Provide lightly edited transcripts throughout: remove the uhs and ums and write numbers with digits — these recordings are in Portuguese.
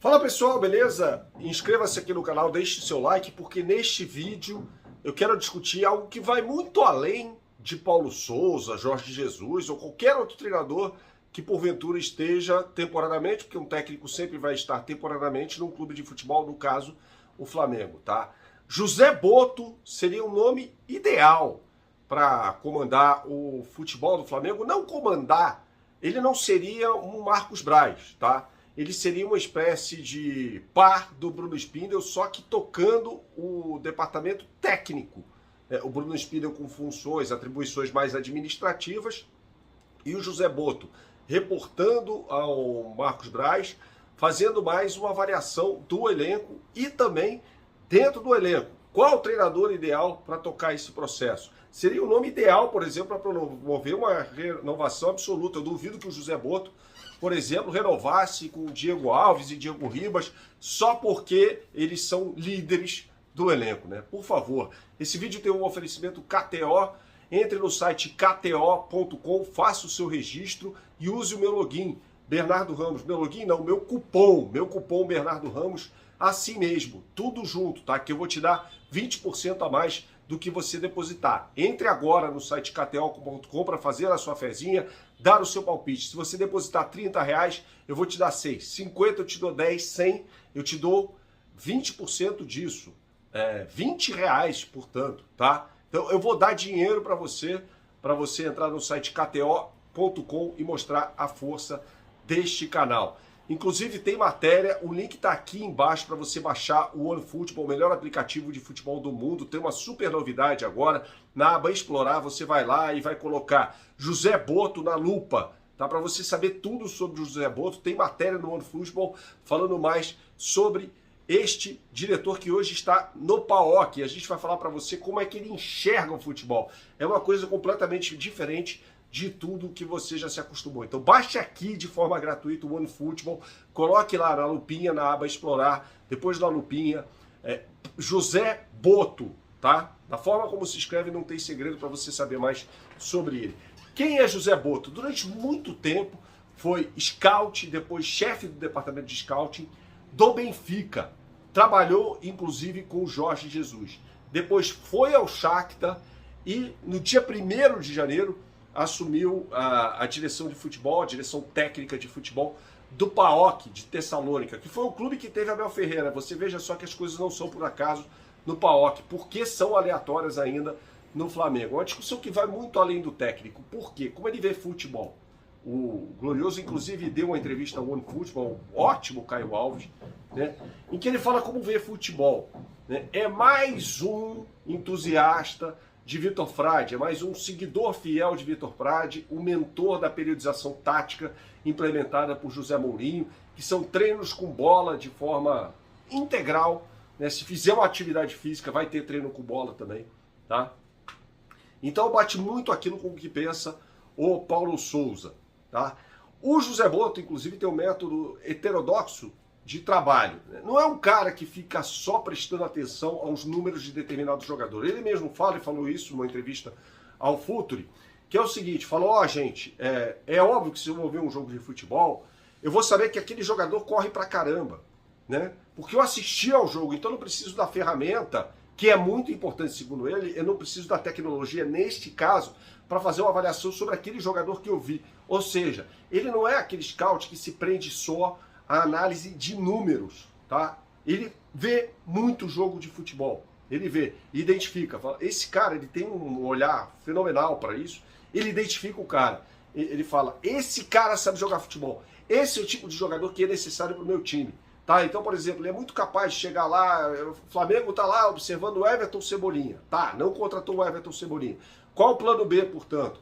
Fala pessoal, beleza? Inscreva-se aqui no canal, deixe seu like, porque neste vídeo eu quero discutir algo que vai muito além de Paulo Souza, Jorge Jesus ou qualquer outro treinador que porventura esteja temporariamente, porque um técnico sempre vai estar temporariamente num clube de futebol, no caso, o Flamengo, tá? José Botto seria o nome ideal para comandar o futebol do Flamengo. Não comandar, ele não seria um Marcos Braz, tá? Ele seria uma espécie de par do Bruno Spindel, só que tocando o departamento técnico. O Bruno Spindel com funções, atribuições mais administrativas, e o José Botto reportando ao Marcos Braz, fazendo mais uma avaliação do elenco e também dentro do elenco. Qual o treinador ideal para tocar esse processo? Seria o nome ideal, por exemplo, para promover uma renovação absoluta. Eu duvido que o José Botto, por exemplo, renovasse com o Diego Alves e Diego Ribas só porque eles são líderes do elenco, né? Por favor, esse vídeo tem um oferecimento KTO. Entre no site kto.com, faça o seu registro e use o meu login, Bernardo Ramos. Meu login não, meu cupom Bernardo Ramos, assim mesmo, tudo junto, tá? Que eu vou te dar 20% a mais do que você depositar. Entre agora no site kto.com para fazer a sua fezinha, dar o seu palpite. Se você depositar R$30, eu vou te dar 6. 50 eu te dou 10, 100 eu te dou 20% disso. R$20, portanto, tá? Então eu vou dar dinheiro para você entrar no site kto.com e mostrar a força deste canal. Inclusive tem matéria, o link está aqui embaixo para você baixar o OneFootball, o melhor aplicativo de futebol do mundo. Tem uma super novidade agora, na aba Explorar, você vai lá e vai colocar José Botto na lupa, tá? Para você saber tudo sobre o José Botto. Tem matéria no OneFootball falando mais sobre este diretor que hoje está no PAOK. A gente vai falar para você como é que ele enxerga o futebol. É uma coisa completamente diferente de tudo que você já se acostumou. Então baixe aqui de forma gratuita o OneFootball, coloque lá na lupinha, na aba Explorar, depois da lupinha, José Botto, tá? Da forma como se escreve, não tem segredo para você saber mais sobre ele. Quem é José Botto? Durante muito tempo foi scout, depois chefe do departamento de scouting do Benfica. Trabalhou, inclusive, com o Jorge Jesus. Depois foi ao Shakhtar e, no dia 1º de janeiro, assumiu a direção de futebol, a direção técnica de futebol do PAOK, de Tessalônica, que foi o clube que teve Abel Ferreira. Você veja só que as coisas não são por acaso no PAOK, porque são aleatórias ainda no Flamengo. Uma discussão que vai muito além do técnico. Por quê? Como ele vê futebol? O Glorioso, inclusive, deu uma entrevista ao OneFootball, ótimo Caio Alves, né, em que ele fala como vê futebol. Né? É mais um entusiasta de Vitor Frade, é mais um seguidor fiel de Vitor Frade, o mentor da periodização tática implementada por José Mourinho, que são treinos com bola de forma integral. Né? Se fizer uma atividade física, vai ter treino com bola também. Tá? Então bate muito aquilo com o que pensa o Paulo Souza. Tá? O José Botto, inclusive, tem um método heterodoxo de trabalho. Não é um cara que fica só prestando atenção aos números de determinado jogador. Ele mesmo fala, e falou isso numa entrevista ao Futuri, que é o seguinte, falou, gente, é óbvio que se eu vou ver um jogo de futebol, eu vou saber que aquele jogador corre pra caramba, né? Porque eu assisti ao jogo, então eu não preciso da ferramenta, que é muito importante, segundo ele, eu não preciso da tecnologia, neste caso, para fazer uma avaliação sobre aquele jogador que eu vi. Ou seja, ele não é aquele scout que se prende só à análise de números, tá? Ele vê muito jogo de futebol, ele vê, identifica, fala, esse cara, ele tem um olhar fenomenal para isso, ele identifica o cara, ele fala, esse cara sabe jogar futebol, esse é o tipo de jogador que é necessário para o meu time. Tá, então, por exemplo, ele é muito capaz de chegar lá, o Flamengo tá lá observando o Everton Cebolinha. Tá, não contratou o Everton Cebolinha. Qual o plano B, portanto?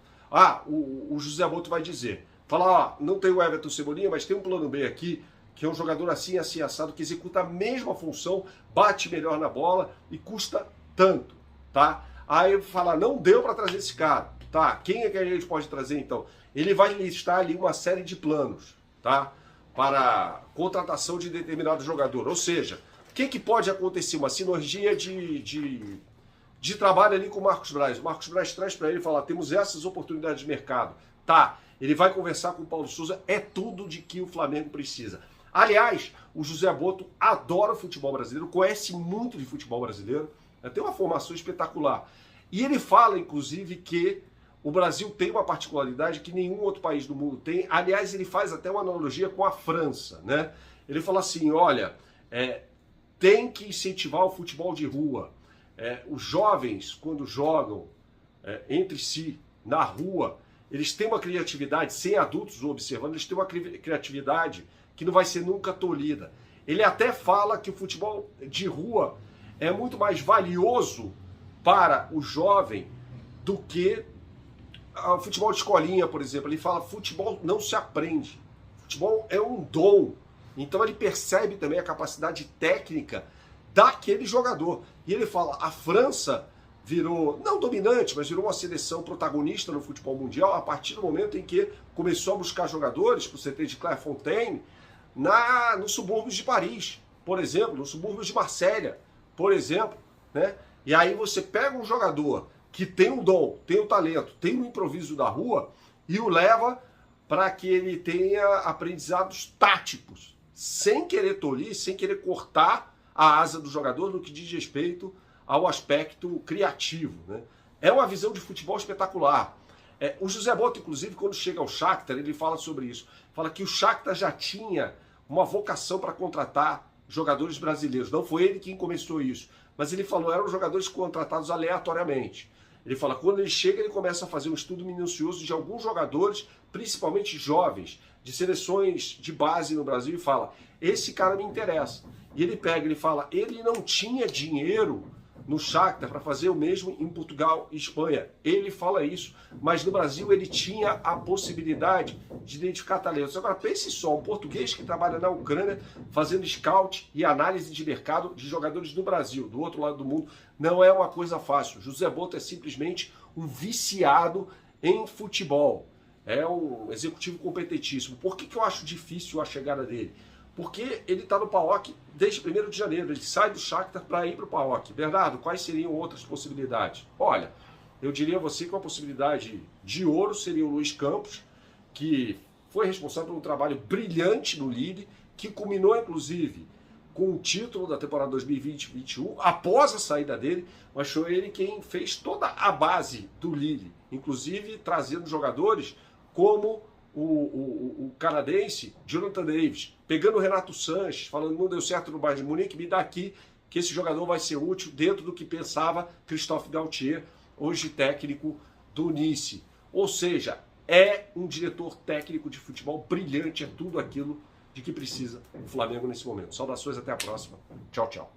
O José Botto vai dizer, fala, não tem o Everton Cebolinha, mas tem um plano B aqui, que é um jogador assim, assim, assado, que executa a mesma função, bate melhor na bola e custa tanto, tá? Aí fala, não deu para trazer esse cara, tá? Quem é que a gente pode trazer, então? Ele vai listar ali uma série de planos, tá? Para contratação de determinado jogador. Ou seja, o que pode acontecer? Uma sinergia de trabalho ali com o Marcos Braz. O Marcos Braz traz para ele e fala, temos essas oportunidades de mercado. Tá, ele vai conversar com o Paulo Souza, é tudo de que o Flamengo precisa. Aliás, o José Boto adora o futebol brasileiro, conhece muito de futebol brasileiro, tem uma formação espetacular. E ele fala, inclusive, que o Brasil tem uma particularidade que nenhum outro país do mundo tem. Aliás, ele faz até uma analogia com a França, né? Ele fala assim, olha, tem que incentivar o futebol de rua. Os jovens, quando jogam entre si, na rua, eles têm uma criatividade, sem adultos observando, eles têm uma criatividade que não vai ser nunca tolhida. Ele até fala que o futebol de rua é muito mais valioso para o jovem do que o futebol de escolinha, por exemplo. Ele fala, futebol não se aprende, futebol é um dom. Então ele percebe também a capacidade técnica daquele jogador. E ele fala, a França virou, não dominante, mas virou uma seleção protagonista no futebol mundial a partir do momento em que começou a buscar jogadores para o CT de Clairefontaine nos subúrbios de Paris, por exemplo, nos subúrbios de Marselha, por exemplo, né? E aí você pega um jogador que tem um dom, tem um talento, tem um improviso da rua e o leva para que ele tenha aprendizados táticos, sem querer tolir, sem querer cortar a asa do jogador no que diz respeito ao aspecto criativo, né? É uma visão de futebol espetacular. O José Boto, inclusive, quando chega ao Shakhtar, ele fala sobre isso. Fala que o Shakhtar já tinha uma vocação para contratar jogadores brasileiros. Não foi ele quem começou isso, mas ele falou, eram jogadores contratados aleatoriamente. Ele fala, quando ele chega, ele começa a fazer um estudo minucioso de alguns jogadores, principalmente jovens, de seleções de base no Brasil, e fala, esse cara me interessa. E ele pega, ele fala, ele não tinha dinheiro no Shakhtar para fazer o mesmo em Portugal e Espanha. Ele fala isso, mas no Brasil ele tinha a possibilidade de identificar talentos. Agora pense só, um português que trabalha na Ucrânia fazendo scout e análise de mercado de jogadores do Brasil, do outro lado do mundo, não é uma coisa fácil. José Boto é simplesmente um viciado em futebol. É um executivo competentíssimo. Por que eu acho difícil a chegada dele? Porque ele está no PAOK desde 1º de janeiro, ele sai do Shakhtar para ir para o PAOK. Bernardo, quais seriam outras possibilidades? Olha, eu diria a você que uma possibilidade de ouro seria o Luiz Campos, que foi responsável por um trabalho brilhante no Lille, que culminou inclusive com o título da temporada 2020-21, após a saída dele, mas foi ele quem fez toda a base do Lille, inclusive trazendo jogadores como o canadense Jonathan Davis, pegando o Renato Sanches, falando não deu certo no Bayern de Munique, me dá aqui que esse jogador vai ser útil dentro do que pensava Christophe Galtier, hoje técnico do Nice. Ou seja, é um diretor técnico de futebol brilhante, é tudo aquilo de que precisa o Flamengo nesse momento. Saudações, até a próxima. Tchau, tchau.